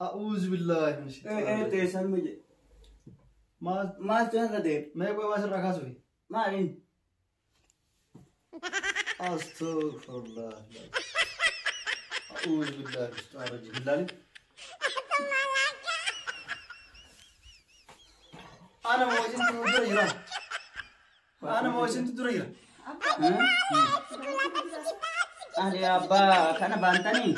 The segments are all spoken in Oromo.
أعوذ بالله من الشيطان إيه تيسان مجد ما تنقدر ما يبغى ما سر ركاسوي ما علين أستغفر الله أعوذ بالله من الشيطان الرجيم بالله أنا موجود تدريرا أنا موجود تدريرا أهلي أبا كان بانتني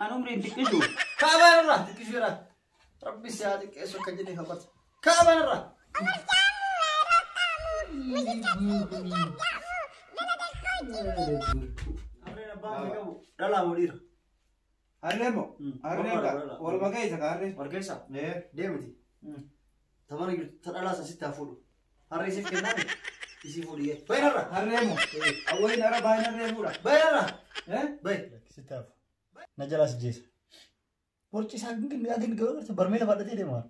أنا عمري تكشو كابان الرا تكشو را ربي سيادك إيش وكجني خبرت كابان الرا Dalam mudir. Harremo. Harrega. Walbagaysa harre. Wargaysa. Deemti. Tamara gir tadala sa sita fudu. Harre isif kennaani. Isi fudiye. Baynara. Harremo. Awai nara baynara remura. Baynara. Bay. Sita. Najala sijis. Porci sagin agin gawar sa barmela badate deemar.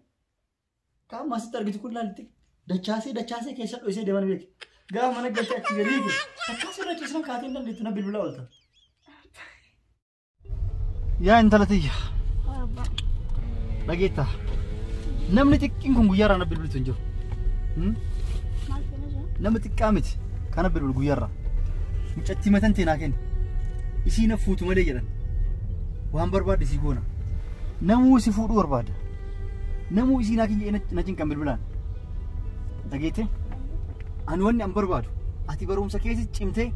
Kaam masih target kullalti. Dachase keessa dhoise deeman beek. Gaa mana galtee achi galii ke. Akkasuma ciisan kaatiin dandeettu na bilbila oolta. Yaa intala tiyya. Dhageetta. Namni xiqqaan kun guyyaarraa na bilbiltu hin jiru. Nama xiqqaa miti kana bilbilu guyyaarraa. Mucattii matan teenaa kenni. Isii na fuutu malee jedhan. Waan barbaadde sii goona. Namuu si fuudhuu barbaada. Namuu isii naa kenni na cinqan bilbilaan. Dhageette. Ani wanni an barbaadu. Ati barumsa keessa cimtee.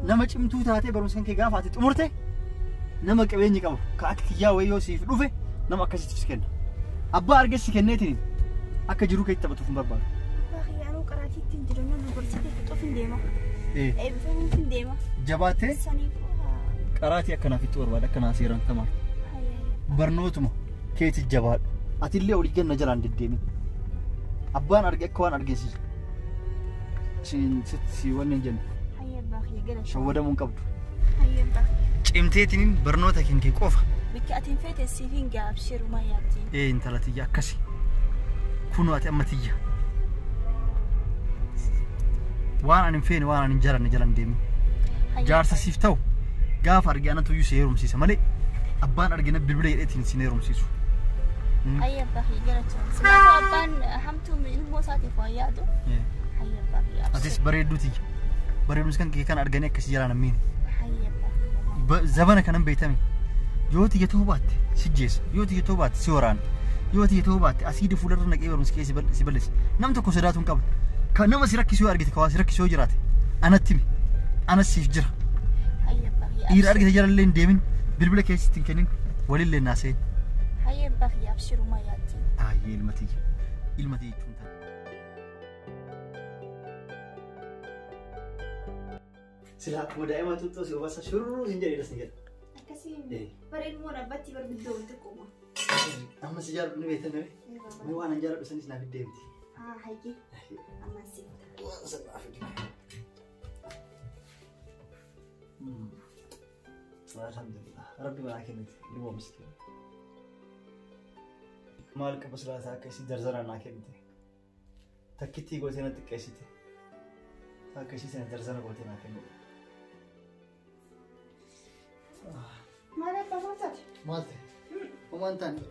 Nama cimtuu taatee barumsa kan kee gaafa ati xumurte. Nama qabeenyi qabu ka akka kiyyaa wayyoo siif dhufe nama akkasitti si kenna. Abbaa argeessi kenneetiin akka jiruu keetti taphatuuf hin barbaadu. Baay'ee qaraatii ittiin jireenya dubartii fixuuf hin deema. Eebbifamuuf hin deema. Jabaattee qaraatii akkanaaf itti barbaada akkanaa seeraan tamaar. Barnootuma keetti jabaadhu. Atillee olii ganna jalaan deddeemi. Abbaan arge akka waan argeessisu. Si wanni hin jenne. Shawwadamuun qabdu. Cimteetiin barnoota kee qofa. Bikka atiin feete siifiin gaabshirumaa yaabtiin. Intala tiyya akkasi. Kunoo ati amma tiyya. Waan ani hin feene waan ani hin jaranne jalan deemi. Jaarsa siif ta'u gaafa arge anatu iyyuu si heerumsiisa malee abbaan argina bilbila jedheetiin si heerumsiisu. Hayya bahi galatoon. Silaafuu abbaan hamtuu ilmoo isaatiif waan yaadu. Hayya bahi. Atis bareedduu tiyya. Bareedumsi kan kee kan arganii akkasii jalaan ammiin. Hayya bahi. Zabana kanan beeytame. Yoo tiyya ta'uu baatte si jeessa. Yoo tiyya ta'uu baatte si waraana. Yoo tiyya ta'uu baatte asiidii fuuldura naqee barumsi kee si balleessa. Nam tokko sodaatu hin qabu. Kan nama si rakkisuu argite kawaa si rakkisuu jiraate. Anatti mi. Anas siif jira. Hayya bahi. Dhiira argite jalallee hin deemin. Bilbila keessatti hin kennin. Walillee naasee. Hayya bahi abshirumaa yaabtiin. Ayyee ilma tiyya. Ilma tiyya jechuun ta'a. Sila daa'ima tuttuu si obasa shurruu hin jedhee dasni jedha. Akkasii bareedmoo dhaabbatti barbiddoo wanti qooma. Amma si jaalladhu ni beektan ni waan an jaalladhu sanis naaf deemti. Hayyee amma si. Waan sana fide. Alhamdulillah. Rabbi mana kenniti. Ilmoo miskiin. Maal qaba silaasaa akkasii jarzaraan naa kennite. Takkittii gootee na xiqqeessite. Akkasii sana jarzara gootee naa kennite. Maal abbaa maal Malte. Omaan taani.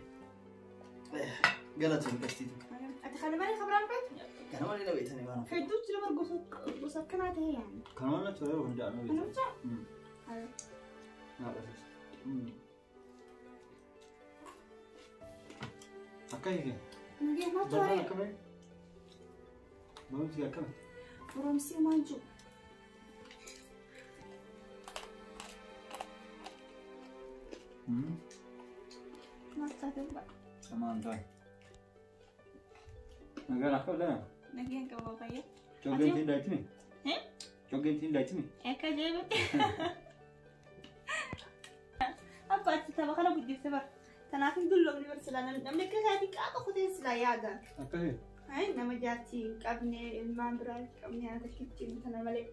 Galatoon gastiitu. Ati kana malee kabraan beektu? Kana malee na beektanii waan. Hedduutti nama gosa akkanaa ta'e yaani. Kana waan natti yeroo hundaa na beektan. Kanumsa? Akka hiike. Nagee maa Barnoota tooree? akkamii? Barnooti akkamii? Barumsi maal jiru? Maal taatee ba'a? Samaan taa'e. Nagaan akka dana. Nageen qaba fayyaa. Coggeen tiin daa'itimi? Coggeen tiin daa'itimi? Akka jeebitti. Abbaa achi tapha kana guddifte bara. Kanaaf hin dulloomni barsiisaa namni akka isaatii qaama kutee silaa yaadaan. Akkasii? Nama jaartii hin qabne ilmaan biraa hin qabne haa takkiitti kana malee.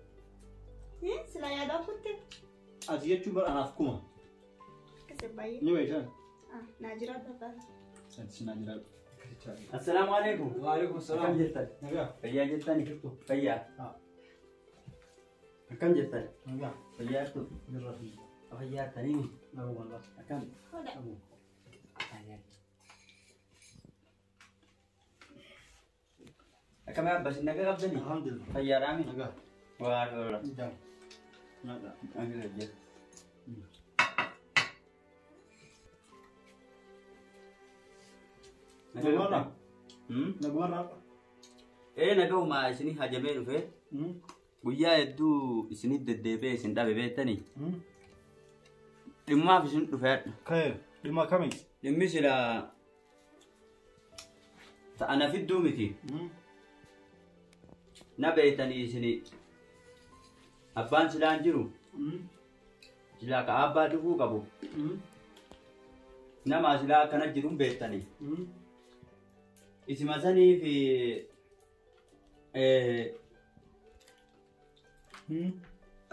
Silaa yaadaan kutte. Ati jechuun bara anaaf kuma. Akkasii baay'ee. Ni beektan? Naa jiraatu abbaa. Ati naa jiraatu. السلام عليكم. وعليكم السلام. كم جتني؟ Nagaa. فيا جتني كتو فيا. كم جتني؟ Nagaa. فيا كتو. Jirra fi. Afayyaa tanii. Nabu wallah. Akkam. Hoda. Akkam abbas nagaa qabdanii? Alhamdulillah. Fayyaadhaami? Nagaa. Waa dhola. Jam. Nagaa. Angila jira. Nagumarra. Nagumarra. Nagaumaa isinii hajamee dhufee guyyaa hedduu isinii deddeebi'ee isin dhabe beektanii dhimmaaf isin dhufeedha. Ka'e dhimma kamii? Dhimmi sila ta'ana fidduu miti. Na beektanii isinii abbaan silaan jiru silaa ka abbaa dhufuu qabu nama silaa akkana jiruun beektanii isima saniif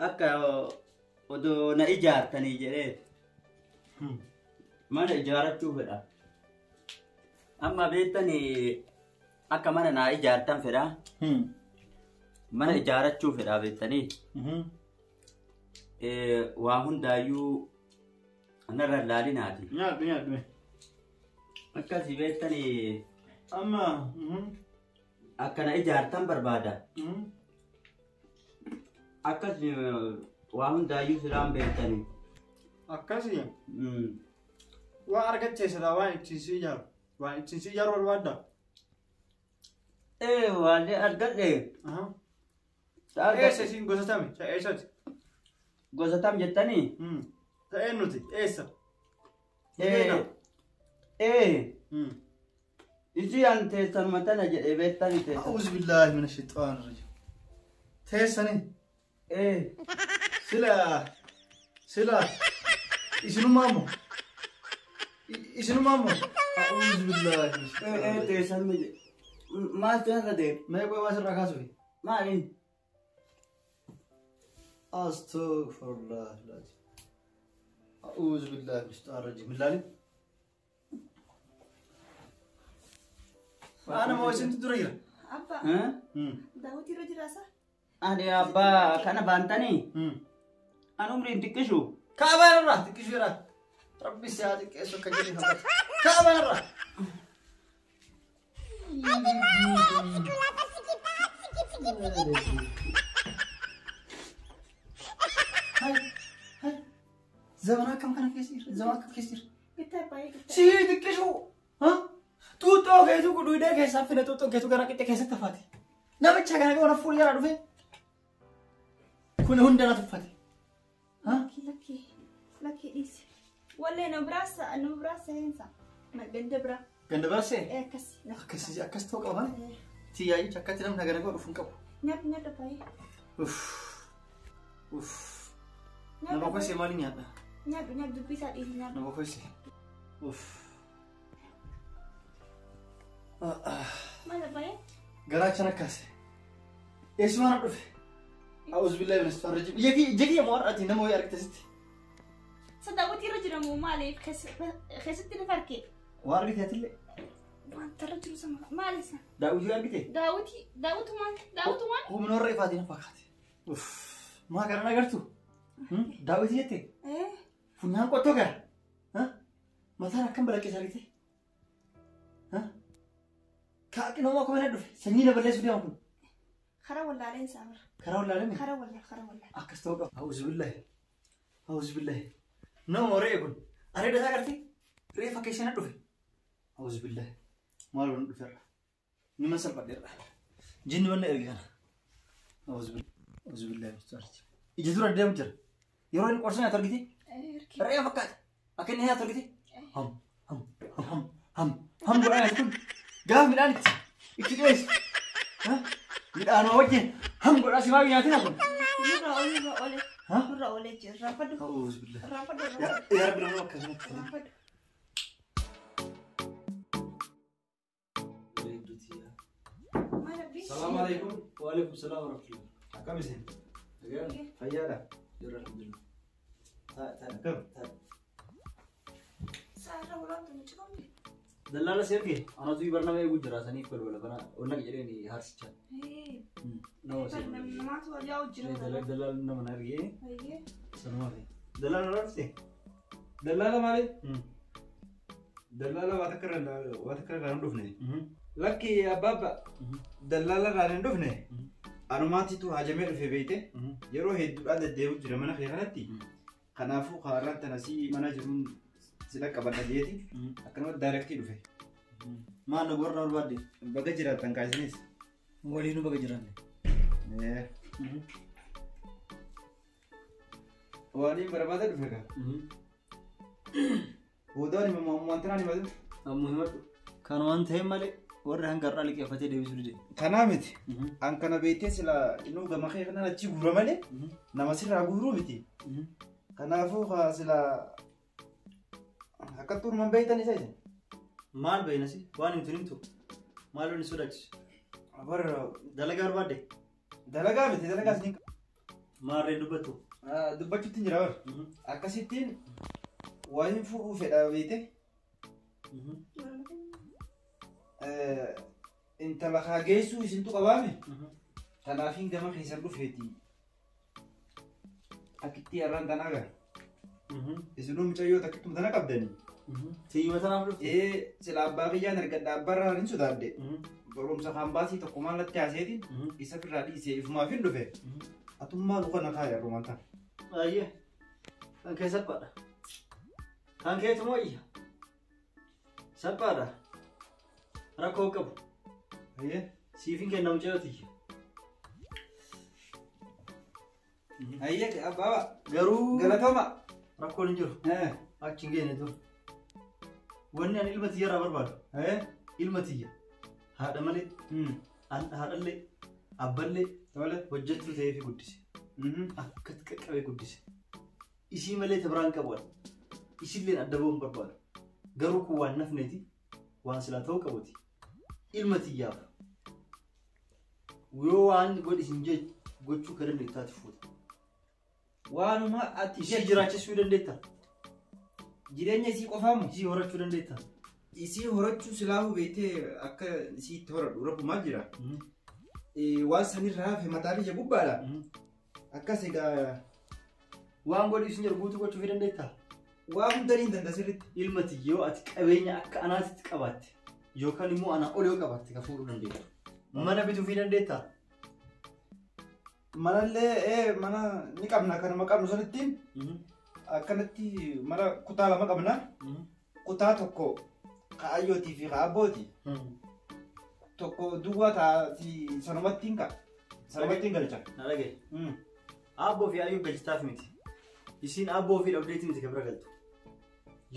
akka odoo na ijaartanii jedhee mana ijaarachuu fedha. Amma beektanii akka mana naa ijaartan fedha. Mana ijaarachuu fedha beektanii waa hundaayyuu anarra laalinaati. Nyaadhu. Akkasii beektanii Amma. akkana ijaartan barbaada. Akkasii waa hundaayyuu silaan beektanii. Akkasii. Waa argacheessadha waan ittiin si ijaaru. Waan ittiin si ijaaru barbaadda. Waan argadhe. Eessa isiin gosatame? Eessati? Gosatam jettanii? Ta'ee nuti eessa? Isi an teessanuma tana jedhee beektanii teessan. A'uuzu billaahi mina shayxaani rajiim. Teessanii? Sila isinumaa moo? Isinumaa moo? A'uuzu billaahi. Teessan maal ta'arra deemu? Mee qo'ee waa sirraa kaasuuf? Maaliin? Astaghfirullah. A'uuzu billaahi mina shayxaani rajiim. Milaali? Ana mau isintu dura jira. Abbaa. Daawwitii irra jiraasa? Ani abbaa kana baantanii? An umriin xiqqishu. Kaabaa irraa xiqqishu jira. Rabbi si haa xiqqeessu akka jedhee fakkaata. Kaabaa irraa. Zaman akkam kana keessa jira? Zaman akkam keessa jira? Bitaa baay'ee bitaa. Si xiqqishu. Tuuttoo keetu kudhuudhee keessaa fide tuuttoo keetu gara qixxe keessatti hafaate. Namicha kana gara fuula jala dhufe. Kun hunda na tuffate. Lakkii dhiisi. Wallee nu biraasa heensa. Ganda biraa. Ganda biraasee? Akkasii. Akkas ta'uu qaba. Tiyyaa jecha akkatti namni nagara godhu hin qabu. Nyaata baay'ee. Nama koosee maali nyaadha? Nyaata dubbii isaa dhiisi nyaata. Nama koosee. Maal baay'ee? Garaachan akkaase. Eessumaan an dhufe. A'uuzu billaahi mina shayxaani rajiim. Ijji yemmuu har'aati nama wayii argite sitti. Daawwitii irra jiramu maaliif keessatti na farkee? Waa argite atillee? Wanta irra jiru sama maalisa? Daawwitii argite? Daawwitumaan? Humnoorra ifaatiin fakkaate. Maa kana agartu? Daawwitii jette? Funyaan qottoo gara? Mataan akkam balaqqeessa argite? Kaaqni nama akka mana dhufe sanyii na balleessu deema kun. Karaa wallaaleen saamira. Karaa wallaaleen? Karaa wallaaleen. Akkas ta'uu qaba. A'uuzu billaahi. Nama re'ee kun areeda isaa agartee reefa keessa na dhufe. A'uuzu billaahi. Maal waan dhufeerra? Ni man salphadheerra. Jinni wanna erge kana. A'uuzu billaahi. Ija dura deemu jira. Yeroo inni qorsa nyaatu argite? Re'ee fakkaata. Akka inni nyaatu argite? Ham godhaa nyaatu kun. Gaaf midhaan itti dhiyeessu. Midhaanuma wajjin ham godhaa si baay'ee nyaatina kun. Nurra olee jira. Raafadhu. A'uuzu billaahi. Raafadhu. Yaa Rabbi nama akkasumatti. Raafadhu. Assalamu alaikum. Waalaikum salaam wa rahmatullah. Akkam isin? Fayyaadha? Jirra alhamdulillah. Akkam? Saarra walaatu nuti qabne. Dallala seerge anatu ibarnama eegu jira saniif balbala bana onna jedheen haarsichaan. Nama seerge. Namaatu waliyaa hojjira. Dallala nama nargee Baay'ee. sanuma fi دلالة رفتي دلالة مالي دلالة واتكرر رندفني لك يا بابا دلالة رندفني أنا ما تيتو هاجمير في بيته يروح يدور هذا الديوج لما نخلي خلتي خنافو خارات نسي مناجرون سلك أبدا ديتي أكنوا دايركتي دفه ما نقول نور بدي بقى تنكايسنيس ولينو بقى جراني إيه واني بربادة دفه وداني مانتراني بدو مهمة كانوا أنت هم مالي ورا هنقرأ لك يا فتى دي بسودي كنامت أن كنا بيتي سلا إنه جماعة كنا نتشي غورا مالي نمسير غورو بيتي كنافو سلا هكتور من بيتاني سايسن مال بيناسي واني تريمتو مالو نسوداش أبر دلقة وربادي دلقة بيتي دلقة سنيك ماري دبتو دبتو تنجرا أكاسيتين وين فوق في بيتي intalaa geessu isintu qabaame tanaafiin gama keessan dhufeeti akitti arran tanaga isinuu mucayyoo takkittum tana qabdanii siyyuma tanaaf dhufte sila abbaa kiyyaan argadha abbarraa hin sodaadde barumsa kaambaasii tokkumaan latti haaseetiin isa firraa dhiisee ifumaaf hin dhufe atummaa luka na kaaya rumanta ayyee kan kee salphaadha kan keetu mooyya salphaadha rakkoo qabu siifin kenna mucayyooti ayyee abbaa garuu galatoma rakkoon hin jiru achi hin geenne dur wanni ani ilma tiyya irraa barbaadu ilma tiyya haadha malee haadhallee abballee hojjechuu ta'eefi guddise akkatti qaqqabee guddise isii malee tabiraan qabu isilleen adda ba'uun barbaadu garuu kun waan nafneeti waan silaa ta'uu qabuti ilma tiyyaaf yoo waan godhisin gochuu ka dandeettaati fuuta waanuma ati isii jiraachisuu dandeetta jireenya isii qofaamu isii horachuu dandeetta isii horachuu silaahu beetee akka isiitti horadhu rabbumaa jira waan sanirraa hafe mataa biyya gubbaadha akkas egaa waan godhisin jiru guutuu gochuu dandeetta waa hundanii hin dandasirritti ilma tiyyoo ati qabeenya akka anaatitti qabaatte yookaan immoo ana ol yoo qabaatte ka fuudhuu dandeetta mana bituu fi dandeetta manallee mana ni qabna kanuma qabnu sanittiin akkanatti mana kutaa lama qabna kutaa tokko ka ayyootii fi ka abbooti tokko duwwaa taati sanumattiin galcha na dhagaye abboo fi ayyuu galchitaaf miti isiin abboo fi dhabdeetti miti ka bira galtu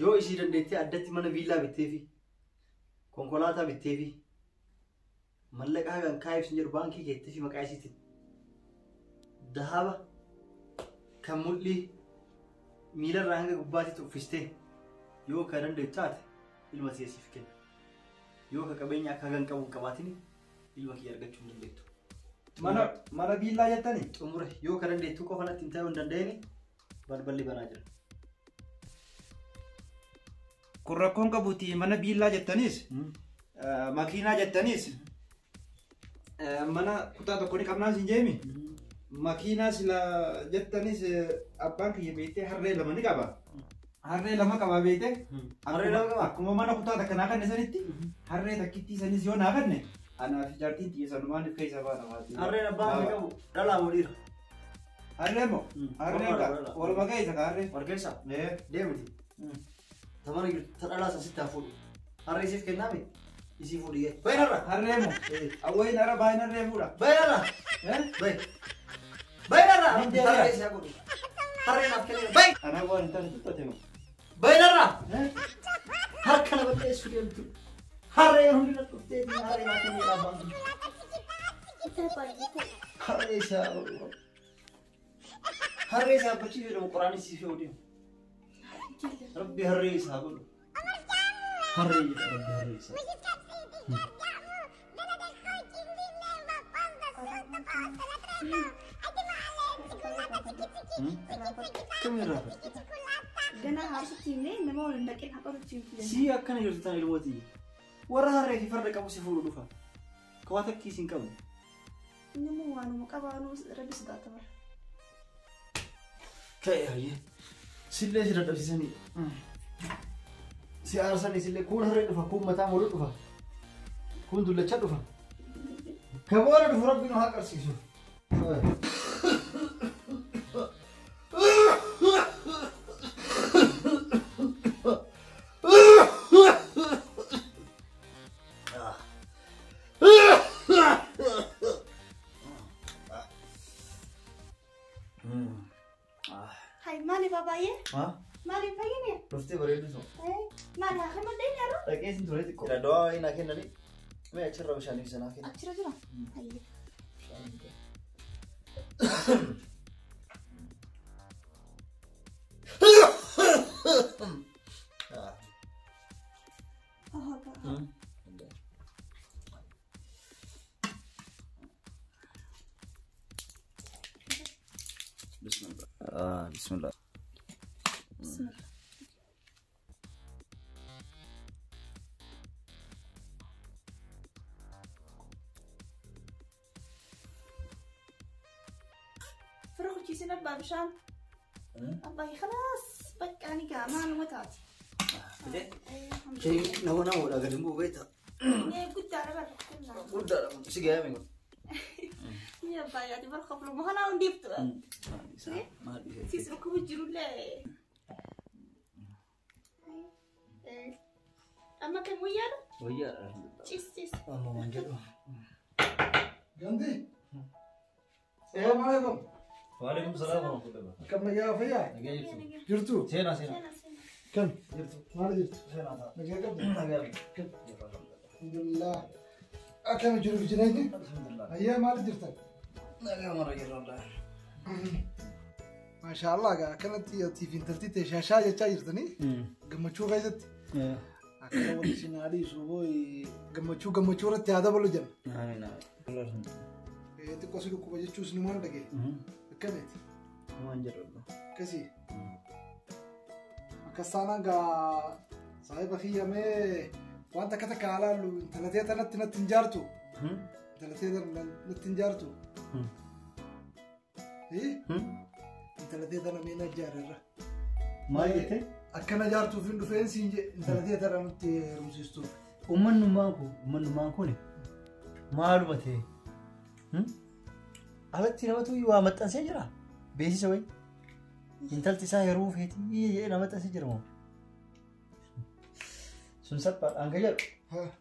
yoo isii dandeettee addatti mana viillaa bitteefi konkolaataa bitteefi mallaqaa kan kaayibsin jedhu baankii keettee fi maqaa isiitiin dahaba kan mul'ii miilarraa hanga gubbaatitti uffistee yoo ka dandeettu taate ilma siif kenna yoo ka qabeenya akka hagan qabu qabaatin ilma kiyya argachuu hin dandeettu mana viillaa jettanii xumure yoo ka dandeettu qofa natti hin ta'uu hin danda'ini balballi banaa jira kun rakkoon qabuuti mana viillaa jettaniis makiinaa jettaniis mana kutaa tokko ni qabnaa sin jeemi makiinaa sila jettaniis abbaan kiyya beektee harree lama ni qaba harree lama qaba beektee harree lama qaba akkuma mana kutaa takka naa kanne sanitti harree takkitti sanis yoo naa kanne anaaf jaartiin xiyyeessanumaan dhifka isa baana waati harreen abbaan qabu dhalaa moo dhiira harree moo harree walumaa keessa ka harree wargeessa deemti tamara ta dhalaa sasitti haa fuudhu harree isiif kennaame isii fuudhiyee baynarra harree moo awwaynarra baynarree fuudha baynarra baynarra harree isaa godhu harree naaf kennee bay anaa waan hin taane tuttate moo baynarra harka nama dhiyeessuu deemtu harree hundi na dhuftee harree naaf kennee dhaabaan harree isaa abbachii jedhamu qoraanis siif yoo deemu ربي هالرئيس هقول هالرئيس ربي هالرئيس كم يرافق جنا هارستي منين نمو لكن حقرت تيجي سي أكن يرتان الموتي ورا هالرئيس يفرق أبو سفور دفع كواتك كيسين كم نمو وانو مكابانو ربي صدق تمر كأي هي Sillee si dadhabsiisanii. Si aarsanii sillee kun harree dhufa kun mataa moluu dhufa. Kun dullacha dhufa. Kaboora dhufu rabbiin haa qarsiisu. Mali babaye? Mali payine? Rufte bareedu so. Mali hakama dai yaro? Dhaqee sin ture xiqqoo. Dawaa ina kennani. Mee achirra bishaan ibsa naa kenna. Achirra jira. Hayye. Bismillah. Bismillah. Bismillah. فرخ كيسين أبا بشان أبا خلاص بكاني كمان ومتاتي شيء نو لا قدم بو بيتا قلت على برخ كلها قلت على سيجا منو يا أبا يا دي برخ فلو ما أنا ونديفت سيس ركوب الجرو لا أما كم ويانا تيس أما ما نجدو جندي السلام عليكم. وعليكم السلام ورحمة الله. كم يا فيا؟ جرتو. سينا كم؟ جرتو. ما جرتو. سينا. نجا كم؟ الحمد لله. أكمل جرو في جنيني؟ الحمد لله. هيا ما جرتك. نجا مرة جرى الله. ما شاء الله كانت تي في انترتي شاشة جرتني. قم تشوف غيرت. أكمل ولا سيناريو سوي قم تشوف رتي هذا بلو جن. نعم. تقصد كوبا جتشوس نمان دقي. كمت. ما نجرب. كسي. كسانا صاحب أخي يمه وأنت كتك على لو ثلاثة نتنجارتو. ثلاثة نتنجارتو. إيه؟ ثلاثة نمينا جاررة. ما يجي؟ أكنا جارتو في الدفين سينج ثلاثة نمت روسيستو. أمن نمانكو ني. معلوماتي. أبد نمتو يوامت أنسجرا. بيسي سوي. إنتال تسا هرو فيتي نمت أنسجرا مو. سنسات بار أنكجر. ها.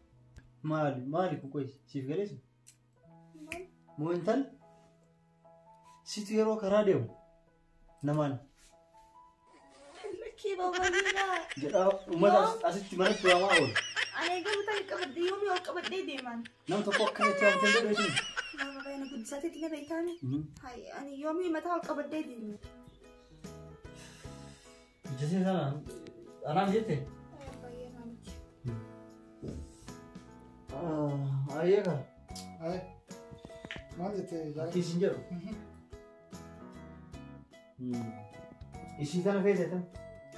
مالي كويس. شيف جالس. مو إنتال. سيتو يرو كراديو. نمان. كي بابا لينا. جرا وما أسيت مرة توا ما أقول. أنا قبل تاني قبل يومي وقبل ديمان. نام تفوق كم تيام تندو بيتين. بابا أنا قد ساتي تنا بيتاني. هاي أنا يومي متى قبل ديمان. جسي سانا أنا جيته. أيها. هاي. ما جت. أكيد سنجرو. إيش تانا فيته تام.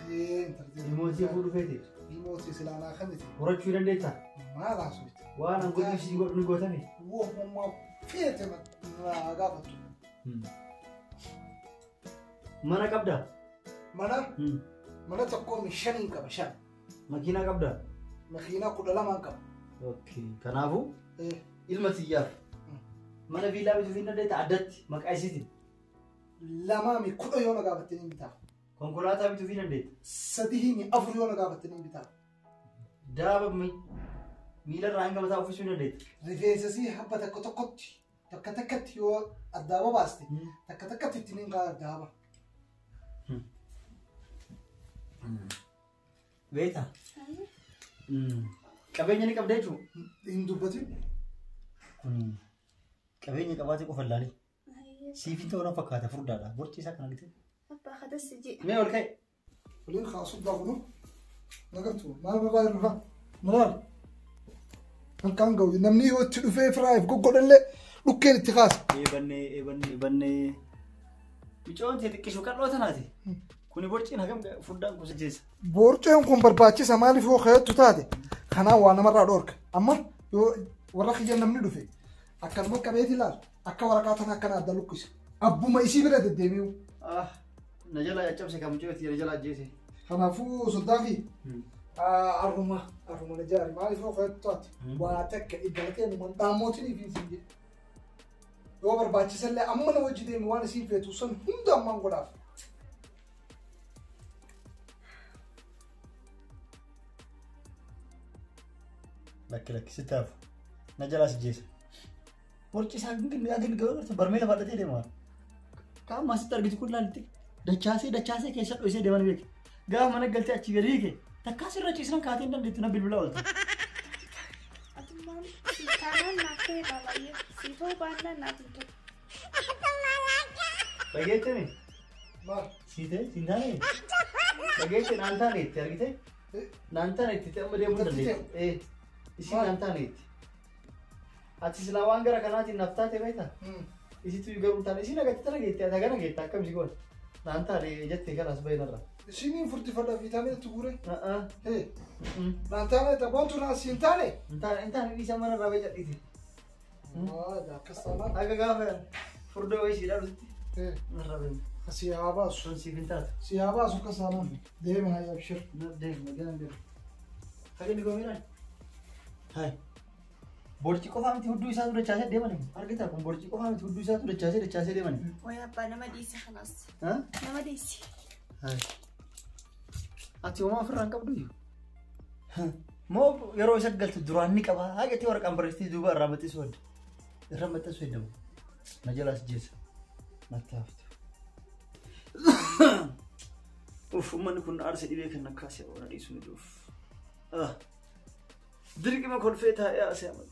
إيه انترتي. الموتي فودو فيته. الموتي سلانا خلتي. ورد فيران ديتا. ما راسوت. وانا نقول إيش نقول تاني. وهم فيت ما قابت. mana qabda mana tokko mishanin qaba shan makiina qabda makiina kudha lama qaba okay kanaafu ilma tiyyaaf mana viilaa bituu fi dandeetta addatti maqaa isiitiin lama mi kudha yoo na gaafattanii bitaa konkolaataa bituu fi dandeetta sadii mi afur yoo na gaafattanii bitaa daaba miila irraa hanga mataa uffisuu dandeetta rifeensasii habba takka tokkotti takka takkatti yoo addaaba baaste takka takkatti ittiin gaa addaaba beeta qabeenya ni qabda jechuun hin dubbatin qabeenya qabaatee qofa ilaalee siifin ta'uu na fakkaata furdaadha borci isaa kana gite abbaa hadas je mee ol ka'e waliin kaasuu daakunu nagartu maal barbaa irraa maal halkan gahu namni yoo itti dhufee firaayif goggodhallee dhukkeen itti kaasa eebannee micoon ta'e xiqqishu qal'oo tanaati kuni borciin hagam furdaan kuusa jeessa borceen kun barbaachisa maaliif yoo ka'eettu taate kanaan waa namarraa dhoorka amma yoo warra kiyya namni dhufe akkanuma qabeeti ilaal akka waraqaa tana akkana adda lukkisa abbuma isii bira deddeemi'u نجلا أجمع كم جوتي نجلا جيسي خنافو صدقي أروما نجاري ما يفرق خيطات واتك إدلتين من داموتني في سيدي دوبر باتشي سلة أمنا وجدي موانا سين في توصل هم دام من غلاف لك ستاف نجلا سجيس ورچي ساغن ياغن غور برميل فدته ديما كام ما سترغت كلالتي دچاسي كيسد ويسه ديمان بيك غا من غلتي اچي غريكه تكاسي رچي سن كاتين دم دتنا بلبلا ولت أتمنى سيتانا ناكي بالايه سيتو بانا ناتو بغيتني ما سيده سيناني بغيت نانتاني ترغيته نانتاني تتم ديمو دلي ايه isi nantaneti ati sila wangara kanati naftate beta isi tu garu tane isi naga tana gete adagana gete akam sigon nantale jette kalas baynara سينين فرتي فدا فيتامين تقولي هي نانتاني تبونتو ناس سينتاني انت ni samana rabe jaditi ده كسانا aga gafa furdo wisi daru rabe سيابا son sifintat سيابا سو كسانا ده ما هي ابشر nabde magana der hagani gomira hai borchi ko famti huddu isa tu dachase demani argita kun borchi ko famti huddu isa tu dachase demani ويا أبا نما ديسي خلاص ha نما ديسي hai ati oma firran qabdu mo yero isagaltu durani qaba hagati warqan baresti duba rabatis wad ramatas wedam najalas jes nataftu uf man kun arse dibe kan nakase ora disu duf درك ما كل فيتها يا سامي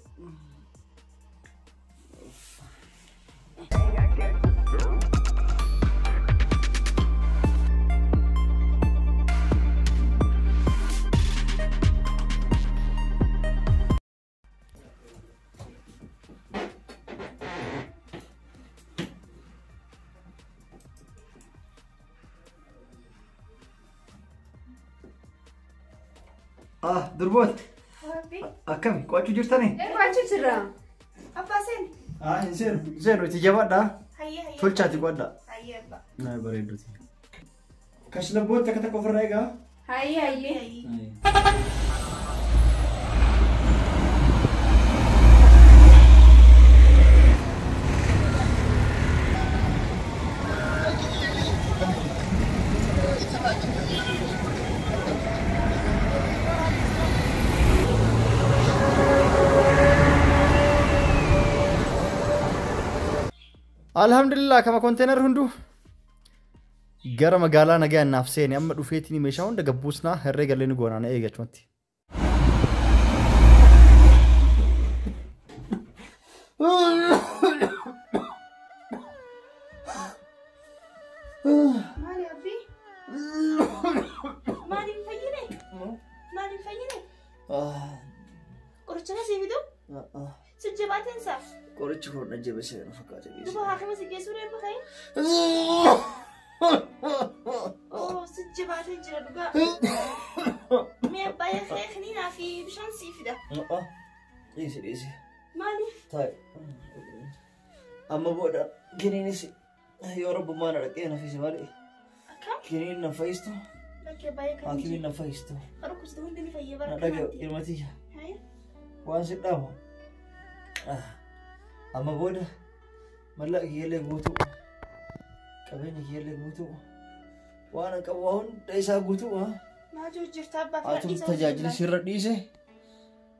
دربوت أكمل كواتشو جرتني كواتشو ترى أبا سين زين وتجاوب ده هيا فل شاتي قدّا هيا أبا ناي بريدوتي كشلبوت تكتك كفرنايجا هيا Alhamdulillah kama kontener hundu gara magala nagaa nafseeni amma dhufeetini meeshaa hunda gabbuusnaa herree galleen goonaan eegachumatti مالي أبي مالي مفينة قرشنا سيفيدو سجباتين صح قريتش فورنا جيب سيرنا فكاتي بيس دبا حاكم سجسوري بخير أوه سجباتين جرا بقى مي أبايا خيخنينا في بشان سيفيدا ايسي مالي طيب اما بودا جنينيسي يا رب ما نرقينا في سمالي أكم جنين نفايستو لك يا بايا كم حاكمين نفايستو أروح أستوين دني في يبرك نرقى يرمتي هاي وانسي دامو أما بودا ملا يلي غوتو قبيني يلي غوتو وانا قواون دايسا غوتو ما جو جرتا أبا اتم تجاجل سيرديسه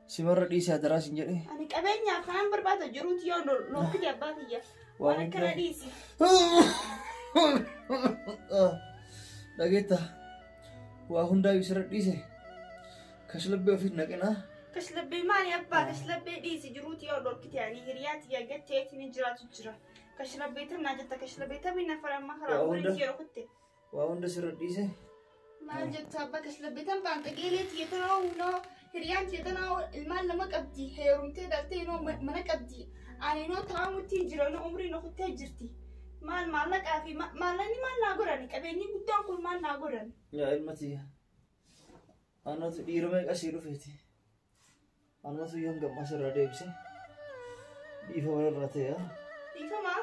سيمرديسه درا سنجري أنا قبينيا خان بربادو جروت يو لو كدي أبا هي وانا كرديسي دغيتا وهوندا يسرديسه كشلبي في نقنا كشلبي مالي أبا كشلبي ديسي جروت يو لو كدي يعني هريات يا جت تيتني جرات جرا كشلبي تناجت كشلبي تبي نفر ما خرا ولي يرو كنت وهوندا سرديسه ما جت أبا كشلبي تم بانت قيلت يتناو نو هريات يتناو المال لما قبدي هيرومتي دلتي نو منك قبدي أنا نو تامتي جرا نو عمري نو كنت جرتي مال لك أفي مالني مال ناقراني كبيني بدون كل مال ناقراني يا المتي أنا تديرمك أسير فيتي أنا يوم قبل ما سر ديبسي ديفا ولا راتيا ديفا ما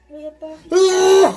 يا باخي